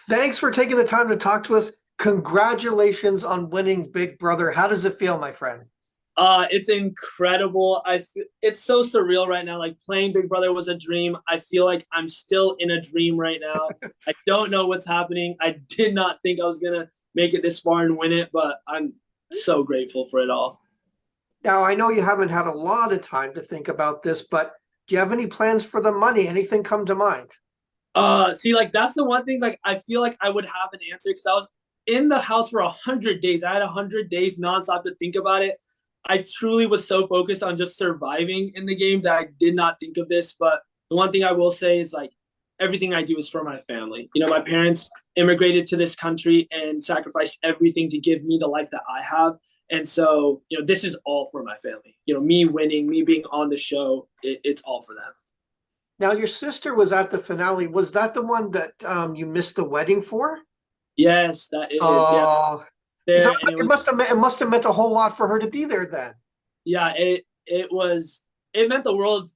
Thanks for taking the time to talk to us. Congratulations on winning Big Brother. How does it feel, my friend? It's incredible. It's so surreal right now. Like playing Big Brother was a dream. I feel like I'm still in a dream right now. I don't know what's happening. I did not think I was gonna make it this far and win it, but I'm so grateful for it all. Now, I know you haven't had a lot of time to think about this, but do you have any plans for the money? Anything come to mind? See, like that's the one thing. Like I feel like I would have an answer because I was in the house for 100 days. I had 100 days nonstop to think about it. I truly was so focused on just surviving in the game that I did not think of this. But the one thing I will say is like everything I do is for my family. You know, my parents immigrated to this country and sacrificed everything to give me the life that I have. And so, you know, this is all for my family. You know, me winning, me being on the show, it's all for them. Now, your sister was at the finale. Was that the one that you missed the wedding for? Yes, that is. Yeah, Oh, so there, and it was it must have meant a whole lot for her to be there then. yeah, it meant the world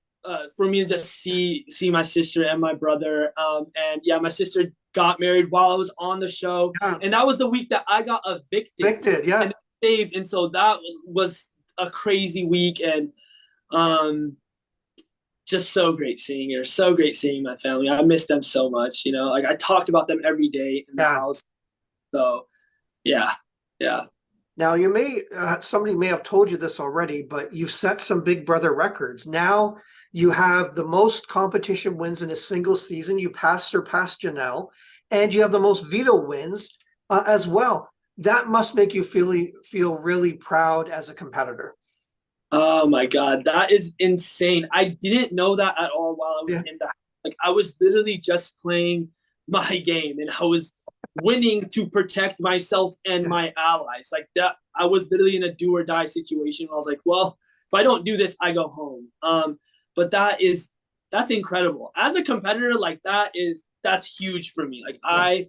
for me to just see my sister and my brother. And yeah, my sister got married while I was on the show, Yeah, and that was the week that I got evicted evicted. Yeah. and saved, and so that was a crazy week, and um, just so great seeing her, so great seeing my family. I miss them so much, you know. Like I talked about them every day in the Yeah. house. So yeah, yeah. Now, you may, somebody may have told you this already, but you've set some Big Brother records. Now you have the most competition wins in a single season. You surpassed Janelle, and you have the most veto wins as well. That must make you feel really proud as a competitor. Oh my God, that is insane. I didn't know that at all while I was Yeah, in the house. Like I was literally just playing my game and I was winning to protect myself and yeah. my allies. Like that I was literally in a do or die situation. I was like, well, if I don't do this, I go home. But that's incredible. As a competitor, like that's huge for me. Like Yeah.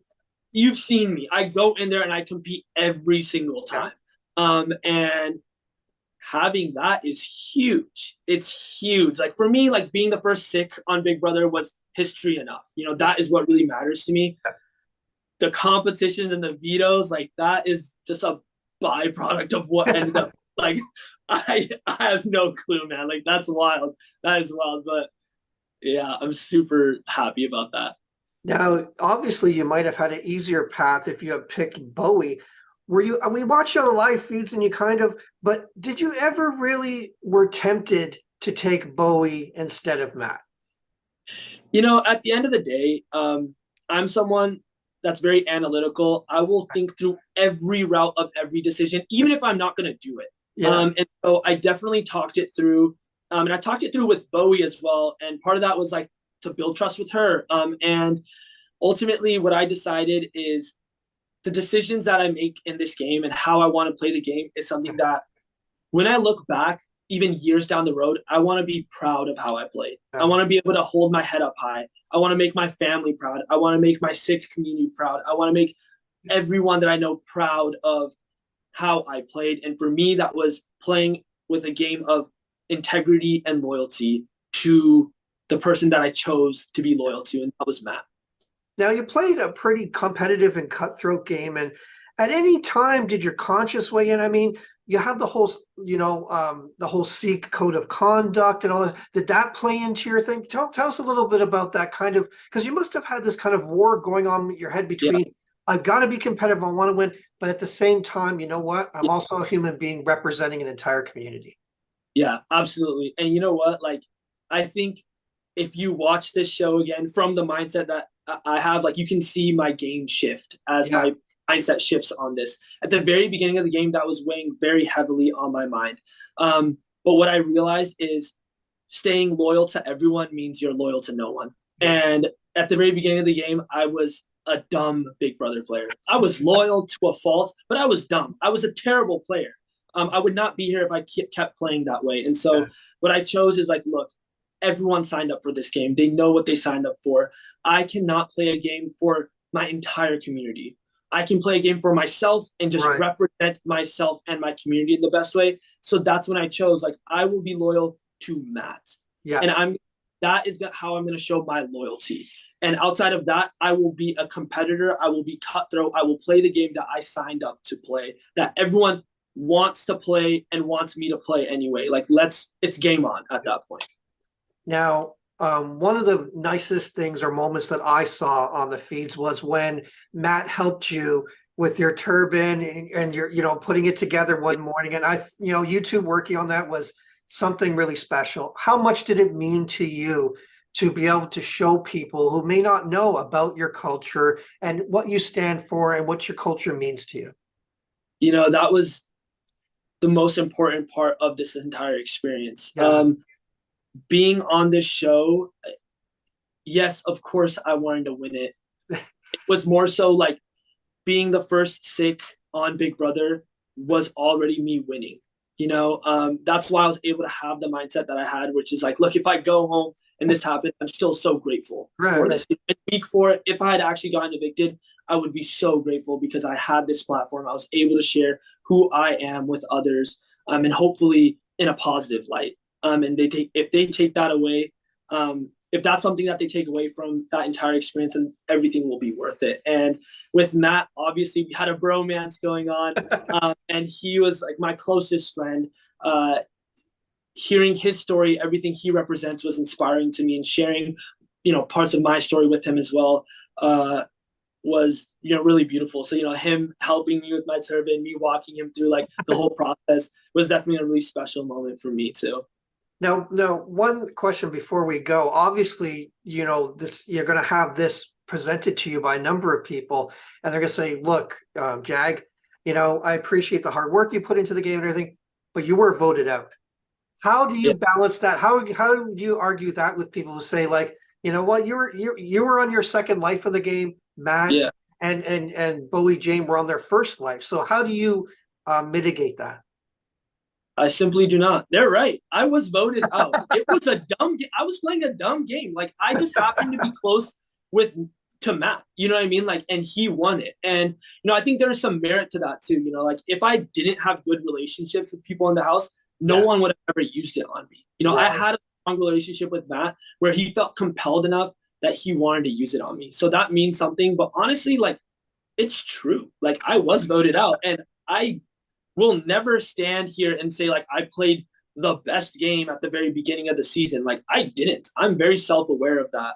you've seen me. I go in there and I compete every single Yeah. time. And having that is huge. It's huge. Like for me, like being the first sick on Big Brother was history enough. You know, that is what really matters to me. The competition and the vetoes, like that is just a byproduct of what ended up. Like I have no clue, man. Like that's wild. That is wild. But yeah, I'm super happy about that. Now, obviously, you might have had an easier path if you had picked Bowie. Were you? We watched you on the live feeds, and you kind of. But did you ever really were tempted to take Bowie instead of Matt? You know, at the end of the day, I'm someone that's very analytical. I will think through every route of every decision, even if I'm not going to do it. Yeah. And so I definitely talked it through. And I talked it through with Bowie as well. And part of that was like to build trust with her. And ultimately, what I decided is the decisions that I make in this game and how I want to play the game is something that when I look back, even years down the road, I want to be proud of how I played. I Yeah. want to be able to hold my head up high. I want to make my family proud. I want to make my sick community proud. I want to make everyone that I know proud of how I played. And for me, that was playing with a game of integrity and loyalty to the person that I chose to be loyal to, and that was Matt. Now, you played a pretty competitive and cutthroat game, and at any time did your conscience weigh in? I mean, you have the whole, the whole Sikh code of conduct and all that. Did that play into your thing? Tell us a little bit about that kind of, because you must have had this kind of war going on in your head Yeah, between, I've got to be competitive, I want to win, but at the same time, you know what? I'm yeah, also a human being representing an entire community. yeah, absolutely. And you know what? Like, I think if you watch this show again from the mindset that I have, like you can see my game shift as Yeah. my mindset shifts on this. At the very beginning of the game, that was weighing very heavily on my mind. But what I realized is staying loyal to everyone means you're loyal to no one. Yeah. And at the very beginning of the game, I was a dumb Big Brother player. I was loyal to a fault, but I was dumb. I was a terrible player. I would not be here if I kept playing that way. And Yeah. so what I chose is like, look, everyone signed up for this game. They know what they signed up for. I cannot play a game for my entire community. I can play a game for myself and just Right. represent myself and my community in the best way. So that's when I chose like I will be loyal to Matt. Yeah. And I'm that is how I'm going to show my loyalty. And outside of that, I will be a competitor. I will be cutthroat. I will play the game that I signed up to play, that everyone wants to play and wants me to play anyway. Like, it's game on at that point. Now, one of the nicest things or moments that I saw on the feeds was when Matt helped you with your turban and you're, putting it together one morning. And you two working on that was something really special. How much did it mean to you to be able to show people who may not know about your culture and what you stand for and what your culture means to you? That was the most important part of this entire experience. Yeah. Being on this show, yes, of course I wanted to win it. It was more so like being the first sick on Big Brother was already me winning. That's why I was able to have the mindset that I had, which is like, look, if I go home and this happened, I'm still so grateful for this. In week 4, if I had actually gotten evicted, I would be so grateful because I had this platform. I was able to share who I am with others, and hopefully in a positive light. And if they take that away, if that's something that they take away from that entire experience, then everything will be worth it. And with Matt, obviously we had a bromance going on, and he was like my closest friend. Hearing his story, everything he represents was inspiring to me, and sharing, parts of my story with him as well, was, really beautiful. So, him helping me with my turban, me walking him through like the whole process was definitely a really special moment for me too. Now, one question before we go. Obviously, you're going to have this presented to you by a number of people, and they're going to say, look, Jag, I appreciate the hard work you put into the game and everything, but you were voted out. How do you balance that? How do you argue that with people who say, like, you know what, you were on your second life of the game, Matt and Bowie Jane were on their first life. So how do you mitigate that? I simply do not. They're right. I was voted out. It was a dumb game. I was playing a dumb game. Like, I just happened to be close to Matt. You know what I mean? Like, and he won it. And, I think there's some merit to that too. Like, if I didn't have good relationships with people in the house, no one would have ever used it on me. I had a strong relationship with Matt where he felt compelled enough that he wanted to use it on me. So that means something. But honestly, like, it's true. Like, I was voted out, and I will never stand here and say like I played the best game at the very beginning of the season. Like, I didn't. I'm very self-aware of that.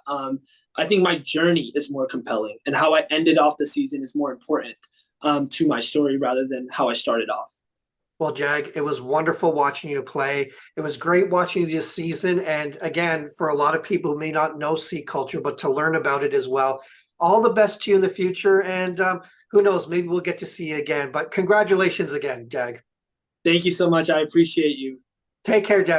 I think my journey is more compelling, and how I ended off the season is more important to my story rather than how I started off. Well, Jag, it was wonderful watching you play. It was great watching you this season. And again, for a lot of people who may not know Sikh culture, but to learn about it as well. All the best to you in the future. And who knows, maybe we'll get to see you again. But congratulations again, Jag. Thank you so much. I appreciate you. Take care, Jag.